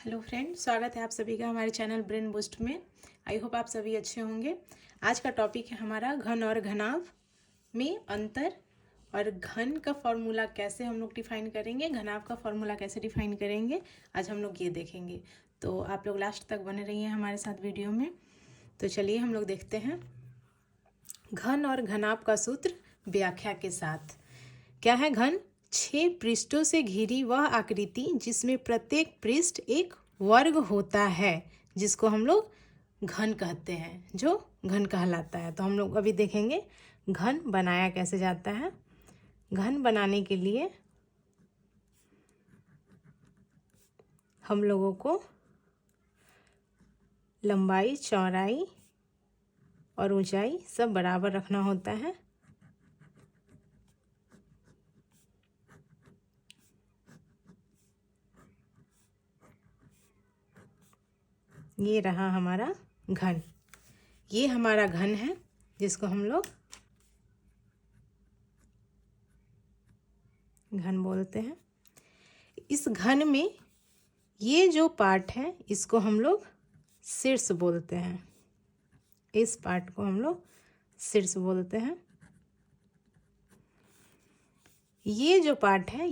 Hello friend, स्वागत है आप सभी का हमारे चैनल ब्रेन बूस्ट में। आई होप आप सभी अच्छे होंगे। आज का टॉपिक है हमारा घन और घनाभ में अंतर और घन का फॉर्मूला कैसे हम लोग डिफाइन करेंगे, घनाभ का फॉर्मूला कैसे डिफाइन करेंगे, आज हम लोग ये देखेंगे। तो आप लोग लास्ट तक बने रहिए हमारे साथ वीडियो में। तो चलिए हम लोग देखते हैं घन और घनाभ का सूत्र व्याख्या के साथ। क्या है घन? 6 पृष्ठों से घिरी वह आकृति जिसमें प्रत्येक पृष्ठ एक वर्ग होता है, जिसको हम लोग घन कहते हैं, जो घन कहलाता है। तो हम लोग अभी देखेंगे घन बनाया कैसे जाता है। घन बनाने के लिए हम लोगों को लंबाई, चौड़ाई और ऊंचाई सब बराबर रखना होता है। ये रहा हमारा घन। ये हमारा घन है जिसको हम लोग घन बोलते हैं। इस घन में ये जो पार्ट है इसको हम लोग शीर्ष बोलते हैं। इस पार्ट को हम लोग शीर्ष बोलते हैं। ये जो पार्ट है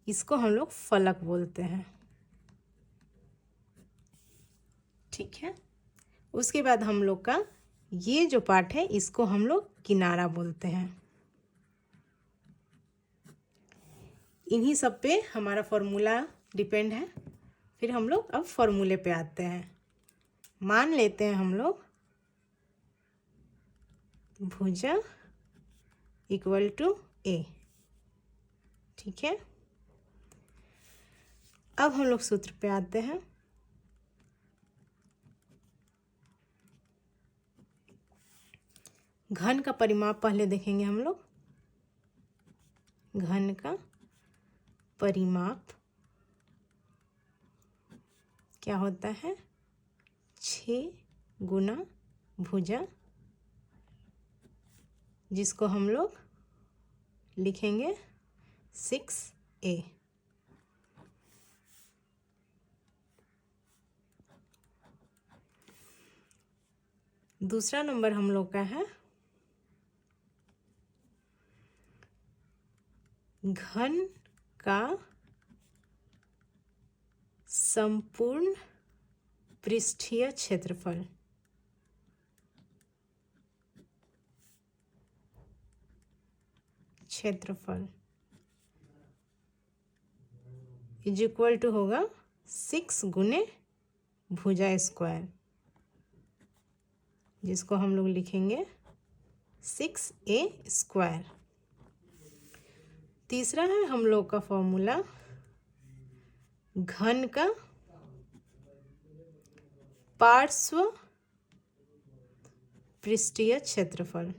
इसको हम लोग फलक बोलते हैं। ठीक है। उसके बाद हम लोग का ये जो पार्ट है इसको हम लोग किनारा बोलते हैं। इन्हीं सब पे हमारा फॉर्मूला डिपेंड है। फिर हम लोग अब फॉर्मूले पे आते हैं। मान लेते हैं हम लोग भुजा इक्वल टू ए। ठीक है। अब हम लोग सूत्र पे आते हैं। घन का परिमाप पहले देखेंगे हम लोग। घन का परिमाप क्या होता है? 6 गुना भुजा, जिसको हम लोग लिखेंगे 6a। दूसरा नंबर हम लोग का है घन का संपूर्ण पृष्ठीय क्षेत्रफल। इज इक्वल टू होगा 6 गुने भुजा स्क्वायर, जिसको हम लोग लिखेंगे 6a स्क्वायर। तीसरा है हम लोग का फॉर्मूला घन का पार्श्व पृष्ठीय क्षेत्रफल।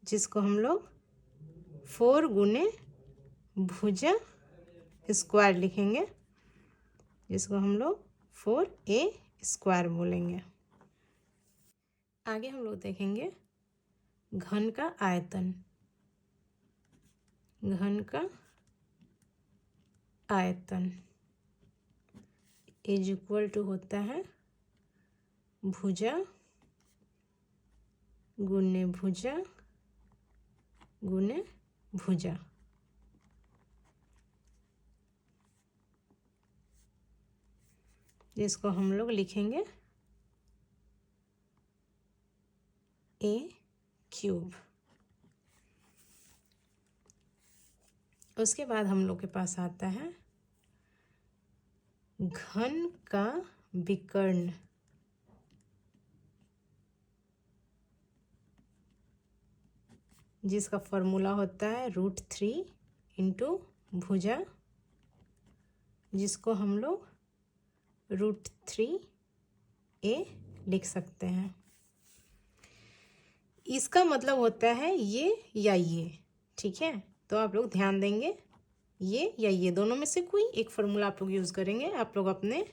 जिसको हम लोग 4 गुने भुजा स्क्वायर लिखेंगे, जिसको हम लोग 4a स्क्वायर बोलेंगे। आगे हम लोग देखेंगे घन का आयतन। घन का आयतन इज इक्वल टू होता है भुजा गुने भुजा गुने भुजा। जिसको हम लोग लिखेंगे a क्यूब। उसके बाद हम लोग के पास आता है घन का विकर्ण। जिसका फॉर्मूला होता है √3 इंटू भुजा, जिसको हम लोग √3a लिख सकते हैं। इसका मतलब होता है ये या ये। ठीक है। तो आप लोग ध्यान देंगे, ये या ये दोनों में से कोई एक फॉर्मूला आप लोग यूज़ करेंगे, आप लोग अपने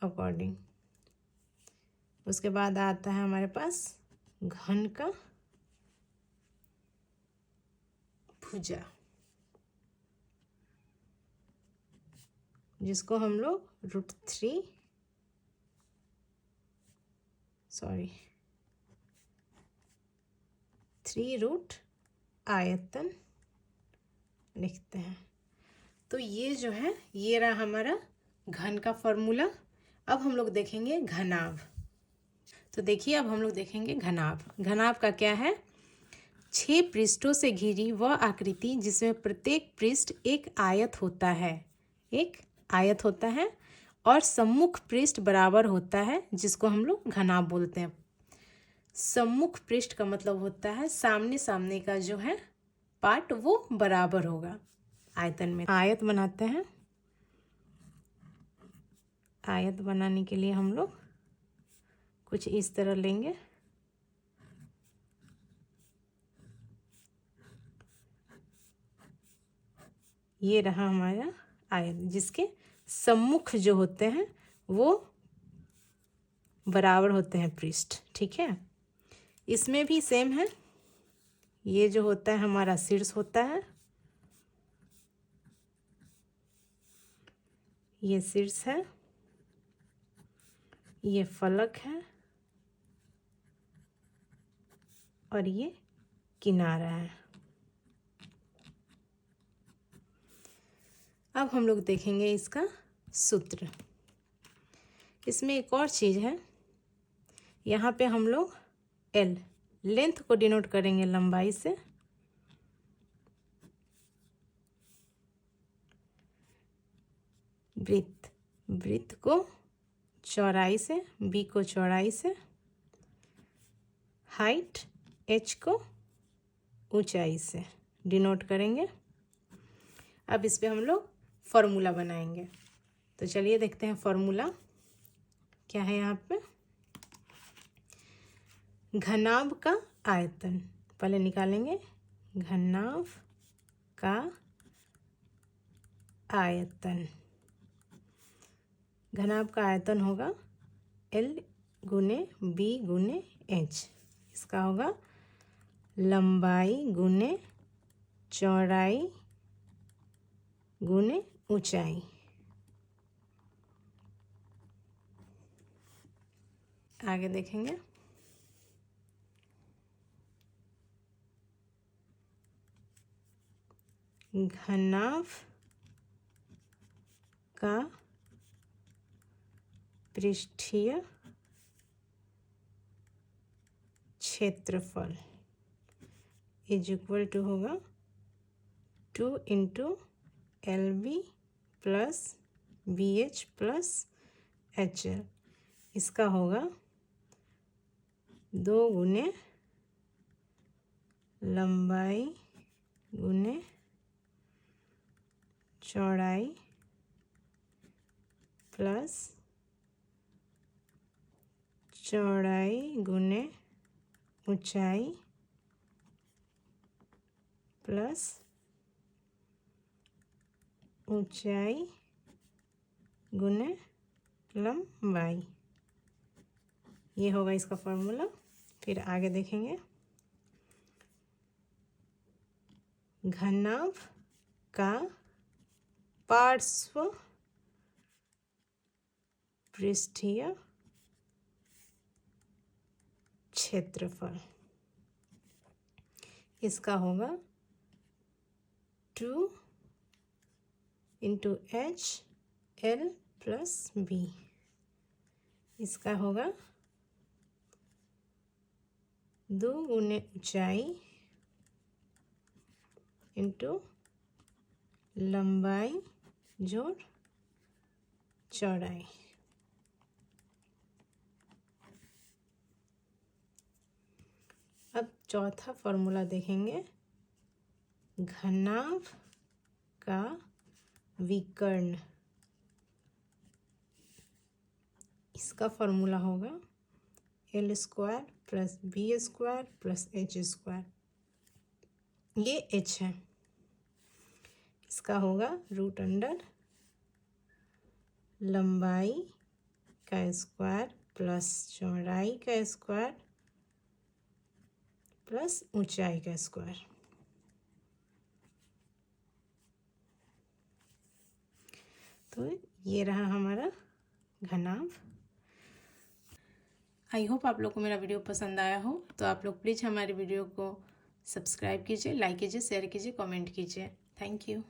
अकॉर्डिंग। उसके बाद आता है हमारे पास घन का भुजा, जिसको हम लोग थ्री रूट आयतन लिखते हैं। तो ये जो है, ये रहा हमारा घन का फॉर्मूला। अब हम लोग देखेंगे घनाभ। तो देखिए, अब हम लोग देखेंगे घनाभ। घनाभ का क्या है? 6 पृष्ठों से घिरी वह आकृति जिसमें प्रत्येक पृष्ठ एक आयत होता है और सम्मुख पृष्ठ बराबर होता है, जिसको हम लोग घनाभ बोलते हैं। सम्मुख पृष्ठ का मतलब होता है सामने सामने का जो है पार्ट वो बराबर होगा आयतन में। आयत बनाते हैं। आयत बनाने के लिए हम लोग कुछ इस तरह लेंगे। ये रहा हमारा आयत, जिसके सम्मुख जो होते हैं वो बराबर होते हैं पृष्ठ। ठीक है, इसमें भी सेम है। ये जो होता है हमारा शीर्ष होता है, ये शीर्ष है, ये फलक है और ये किनारा है। अब हम लोग देखेंगे इसका सूत्र। इसमें एक और चीज़ है, यहाँ पे हम लोग L लेंथ को डिनोट करेंगे लंबाई से, वृत्त को चौड़ाई से, B को चौड़ाई से, हाइट H को ऊंचाई से डिनोट करेंगे। अब इस पे हम लोग फॉर्मूला बनाएंगे। तो चलिए देखते हैं फॉर्मूला क्या है। यहाँ पे घनाभ का आयतन पहले निकालेंगे। घनाभ का आयतन, घनाभ का आयतन होगा L गुने B गुने H। इसका होगा लंबाई गुने चौड़ाई गुने ऊंचाई। आगे देखेंगे। घनाभ का पृष्ठीय क्षेत्रफल इज इक्वल टू होगा 2 × LB plus BH plus HL। इसका होगा 2 गुने लंबाई गुने चौड़ाई प्लस चौड़ाई गुने ऊंचाई प्लस ऊंचाई गुने लंबाई। ये होगा इसका फॉर्मूला। फिर आगे देखेंगे। घनाभ का पार्श्व पृष्ठीय क्षेत्रफल, इसका होगा 2 × H L प्लस B। इसका होगा 2 गुने ऊंचाई इंटू लंबाई जोड़ चौड़ाई। अब चौथा फॉर्मूला देखेंगे। घनाभ का विकर्ण, इसका फॉर्मूला होगा L² plus B² plus H²। ये H है, इसका होगा √अंडर लंबाई का स्क्वायर प्लस चौड़ाई का स्क्वायर प्लस ऊंचाई का स्क्वायर। तो ये रहा हमारा घनाभ। आई होप आप लोग को मेरा वीडियो पसंद आया हो। तो आप लोग प्लीज़ हमारे वीडियो को सब्सक्राइब कीजिए, लाइक कीजिए, शेयर कीजिए, कमेंट कीजिए। Thank you.